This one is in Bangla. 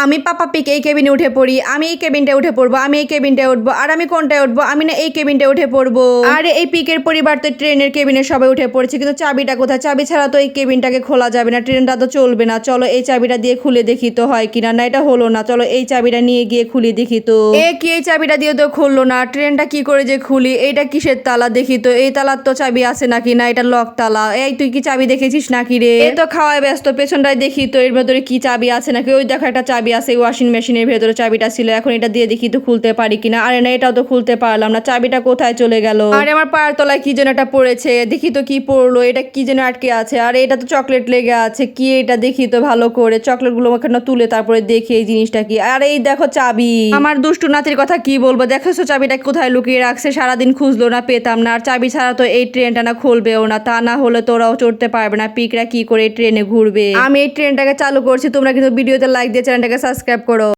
আমি পাপা পিক এই কেবিনে উঠে পড়ি, আমি এই কেবিনটা উঠে পড়বো, আমি এই কেবিনটায় উঠবো, আর আমি কোনটায় উঠবো, আমি না এই কেবিনটায় উঠে পড়বো। আর এই পিকের পরিবার তো ট্রেনের কেবিনে সবাই উঠে পড়েছে, কিন্তু চাবিটা কোথায়? চাবি ছাড়া তো এই কেবিনটাকে খোলা যাবে না, ট্রেনটা তো চলবে না। চলো এই চাবিটা দিয়ে খুলে দেখি তো হয় কিনা। না এটা হলো না, চলো এই চাবিটা নিয়ে গিয়ে খুলে দেখি তো। কি এই চাবিটা দিয়ে তো খুললো না, ট্রেনটা কি করে যে খুলি? এইটা কিসের তালা দেখি তো, এই তালার তো চাবি আছে নাকি? না এটা লক তালা। এই তুই কি চাবি দেখেছিস নাকি রে? এই তো খাওয়ায় ব্যস্ত, পেছনটায় দেখি তো এর ভেতরে কি চাবি আছে নাকি। ওই দেখো একটা চাবি আছে, ওয়াশিং মেশিনের ভেতরে চাবিটা ছিল, এখন এটা দিয়ে দেখি তো খুলতে পারি কিনা। আরে না এটাও তো খুলতে পারলাম না, চাবিটা কোথায় চলে গেল? আরে আমার পায়ের তলায় কি যেন একটা পড়েছে, দেখি তো কি পড়লো, এটা কি যেন আটকে আছে। আর এটা তো চকলেট লেগে আছে, কি এটা দেখি তো ভালো করে, চকলেট গুলো ওখানে তুলে তারপরে দেখি এই জিনিসটা কি। আর এই দেখো চাবি। আমার দুষ্টু নাতির কথা কি বলবো, দেখেছো চাবিটা কোথায় লুকিয়ে রাখছে, সারাদিন খুঁজলো না, পেতাম না। আর চাবি ছাড়া তো এই ট্রেনটা না খুলবেও না, তা না হলে তোরাও চড়তে পারবে না, পিকরা কি করে ট্রেনে ঘুরবে। আমি এই ট্রেনটাকে চালু করছি, তোমরা কিন্তু ভিডিওতে লাইক দিয়ে চ্যানেলটাকে সাবস্ক্রাইব করো।